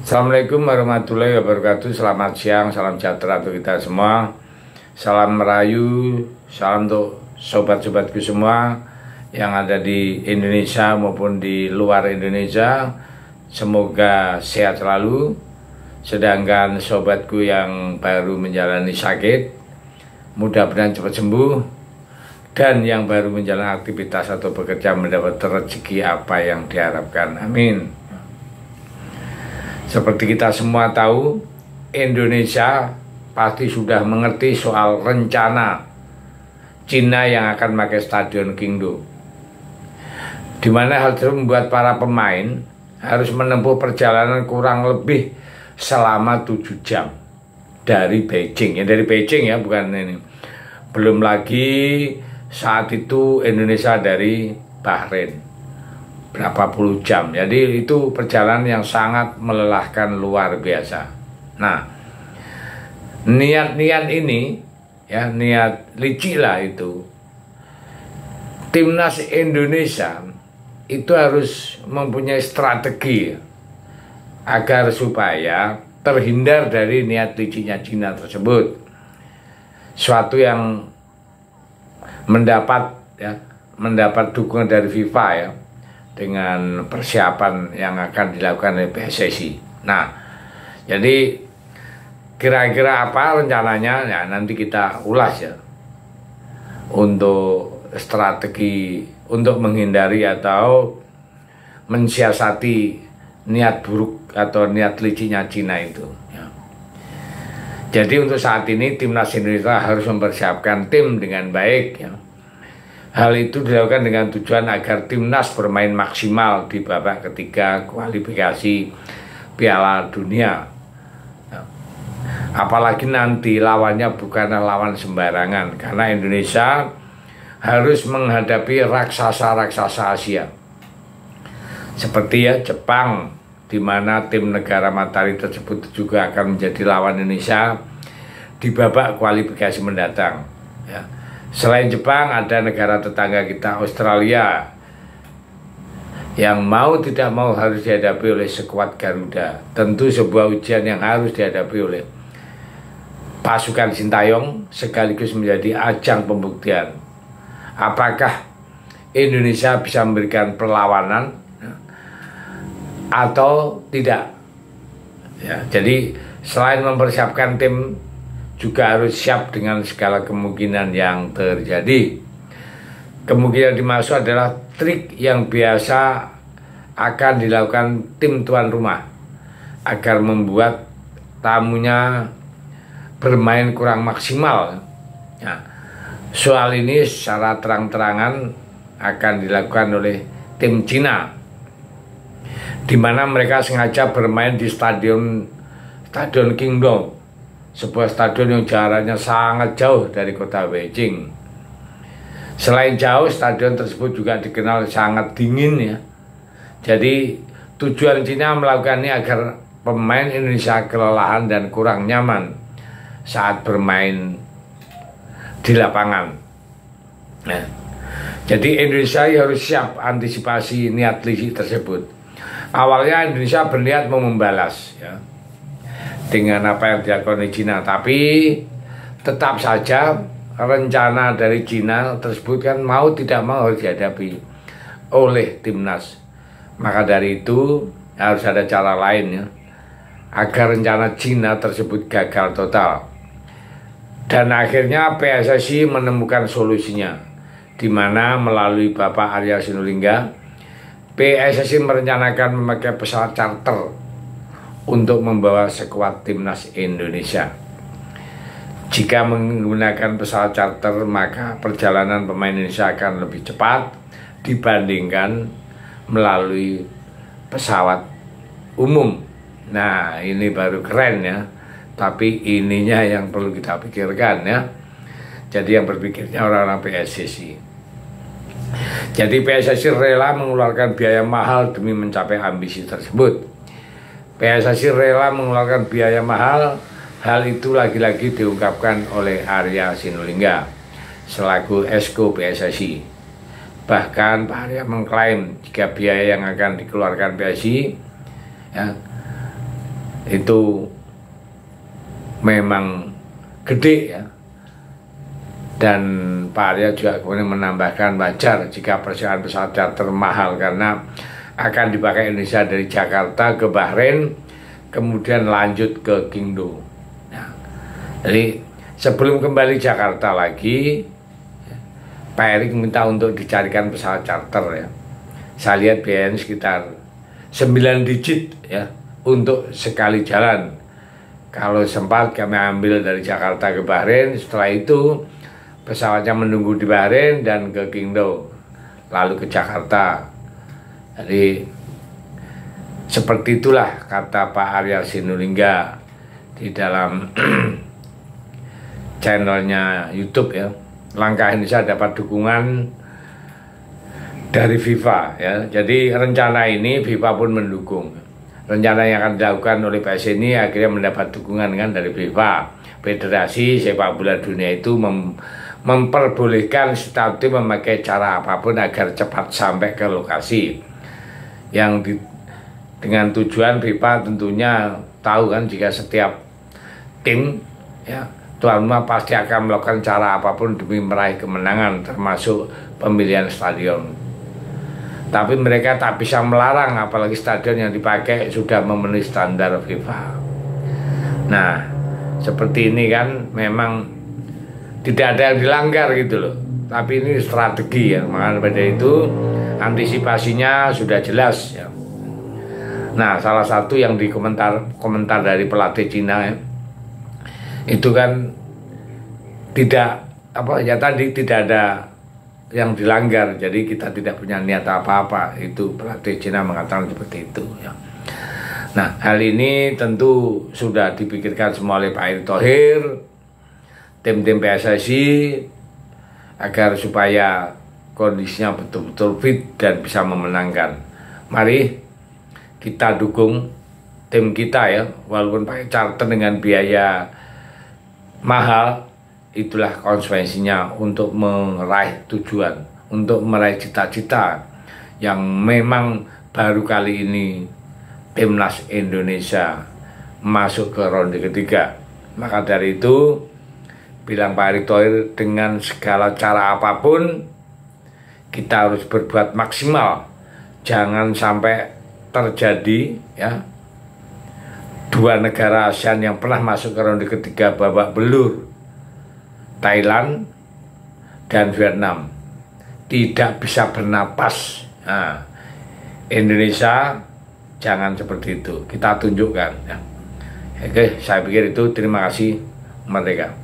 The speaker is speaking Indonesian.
Assalamualaikum warahmatullahi wabarakatuh. Selamat siang, salam sejahtera untuk kita semua. Salam merayu, salam untuk sobat-sobatku semua yang ada di Indonesia maupun di luar Indonesia. Semoga sehat selalu. Sedangkan sobatku yang baru menjalani sakit, mudah-mudahan cepat sembuh. Dan yang baru menjalani aktivitas atau bekerja mendapat rezeki apa yang diharapkan. Amin. Seperti kita semua tahu, Indonesia pasti sudah mengerti soal rencana Cina yang akan pakai Stadion Qingdao, di mana hal itu membuat para pemain harus menempuh perjalanan kurang lebih selama 7 jam dari Beijing. Ya, dari Beijing ya, bukan ini. Belum lagi saat itu Indonesia dari Bahrain berapa puluh jam. Jadi itu perjalanan yang sangat melelahkan luar biasa. Nah, niat-niat ini ya, niat licik lah itu. Timnas Indonesia itu harus mempunyai strategi agar supaya terhindar dari niat liciknya Cina tersebut. Suatu yang mendapat dukungan dari FIFA ya, dengan persiapan yang akan dilakukan oleh PSSI. Nah, jadi kira-kira apa rencananya ya, nanti kita ulas ya, untuk strategi untuk menghindari atau mensiasati niat buruk atau niat liciknya Cina itu ya. Jadi untuk saat ini Timnas Indonesia harus mempersiapkan tim dengan baik ya. Hal itu dilakukan dengan tujuan agar timnas bermain maksimal di babak ketiga kualifikasi Piala Dunia. Apalagi nanti lawannya bukanlah lawan sembarangan, karena Indonesia harus menghadapi raksasa-raksasa Asia. Seperti ya Jepang, di mana tim negara matahari tersebut juga akan menjadi lawan Indonesia di babak kualifikasi mendatang ya. Selain Jepang, ada negara tetangga kita Australia yang mau tidak mau harus dihadapi oleh skuad Garuda. Tentu sebuah ujian yang harus dihadapi oleh pasukan Sintayong, sekaligus menjadi ajang pembuktian apakah Indonesia bisa memberikan perlawanan atau tidak ya. Jadi selain mempersiapkan tim, juga harus siap dengan segala kemungkinan yang terjadi. Kemungkinan dimaksud adalah trik yang biasa akan dilakukan tim tuan rumah agar membuat tamunya bermain kurang maksimal. Nah, soal ini secara terang-terangan akan dilakukan oleh tim Cina, di mana mereka sengaja bermain di Stadion Qingdao, sebuah stadion yang jaraknya sangat jauh dari kota Beijing. Selain jauh, stadion tersebut juga dikenal sangat dingin ya. Jadi tujuan Cina melakukan ini agar pemain Indonesia kelelahan dan kurang nyaman saat bermain di lapangan. Nah, jadi Indonesia harus siap antisipasi niat licik tersebut. Awalnya Indonesia berniat mau membalas ya, dengan apa yang dilakukan oleh Cina, tapi tetap saja rencana dari Cina tersebut kan mau tidak mau harus dihadapi oleh timnas. Maka dari itu harus ada cara lain ya, agar rencana Cina tersebut gagal total. Dan akhirnya PSSI menemukan solusinya, di mana melalui Bapak Arya Sinulinga, PSSI merencanakan memakai pesawat charter untuk membawa skuad timnas Indonesia. Jika menggunakan pesawat charter, maka perjalanan pemain Indonesia akan lebih cepat dibandingkan melalui pesawat umum. Nah, ini baru keren ya, tapi ininya yang perlu kita pikirkan ya. Jadi yang berpikirnya orang-orang PSSI. Jadi PSSI rela mengeluarkan biaya mahal demi mencapai ambisi tersebut. PSSI rela mengeluarkan biaya mahal. Hal itu lagi-lagi diungkapkan oleh Arya Sinulinga selaku Esko PSSI. Bahkan Pak Arya mengklaim jika biaya yang akan dikeluarkan PSSI ya, itu memang gede ya. Dan Pak Arya juga kemudian menambahkan wajar jika persiapan pesawat charter mahal karena akan dipakai Indonesia dari Jakarta ke Bahrain kemudian lanjut ke Kingdo. Nah, jadi sebelum kembali Jakarta lagi, Pak Erik minta untuk dicarikan pesawat charter ya. Saya lihat biayanya sekitar 9 digit ya untuk sekali jalan. Kalau sempat kami ambil dari Jakarta ke Bahrain, setelah itu pesawatnya menunggu di Bahrain dan ke Kingdo, lalu ke Jakarta. Jadi seperti itulah kata Pak Arya Sinulinga di dalam channelnya YouTube ya. Langkah Indonesia dapat dukungan dari FIFA ya. Jadi rencana ini FIFA pun mendukung. Rencana yang akan dilakukan oleh PSSI ini akhirnya mendapat dukungan kan dari FIFA. Federasi Sepak Bola Dunia itu memperbolehkan setiap tim memakai cara apapun agar cepat sampai ke lokasi. Dengan tujuan FIFA tentunya tahu kan jika setiap tim ya tuan rumah pasti akan melakukan cara apapun demi meraih kemenangan termasuk pemilihan stadion. Tapi mereka tak bisa melarang apalagi stadion yang dipakai sudah memenuhi standar FIFA. Nah, seperti ini kan memang tidak ada yang dilanggar gitu loh. Tapi ini strategi ya, makanya pada itu antisipasinya sudah jelas ya. Nah, salah satu yang di komentar dari pelatih Cina ya, itu kan tidak ada yang dilanggar, jadi kita tidak punya niat apa-apa. Itu pelatih Cina mengatakan seperti itu ya. Nah, hal ini tentu sudah dipikirkan semua oleh Pak Erick Thohir, tim-tim PSSI, agar supaya kondisinya betul-betul fit dan bisa memenangkan. Mari kita dukung tim kita ya, walaupun pakai charter dengan biaya mahal, itulah konsekuensinya untuk meraih tujuan, untuk meraih cita-cita yang memang baru kali ini Timnas Indonesia masuk ke ronde ketiga. Maka dari itu, bilang Pak Erick Thohir, dengan segala cara apapun kita harus berbuat maksimal. Jangan sampai terjadi ya dua negara ASEAN yang pernah masuk ke ronde ketiga babak belur, Thailand dan Vietnam, tidak bisa bernapas. Nah, Indonesia jangan seperti itu, kita tunjukkan ya. Oke, saya pikir itu. Terima kasih. Merdeka.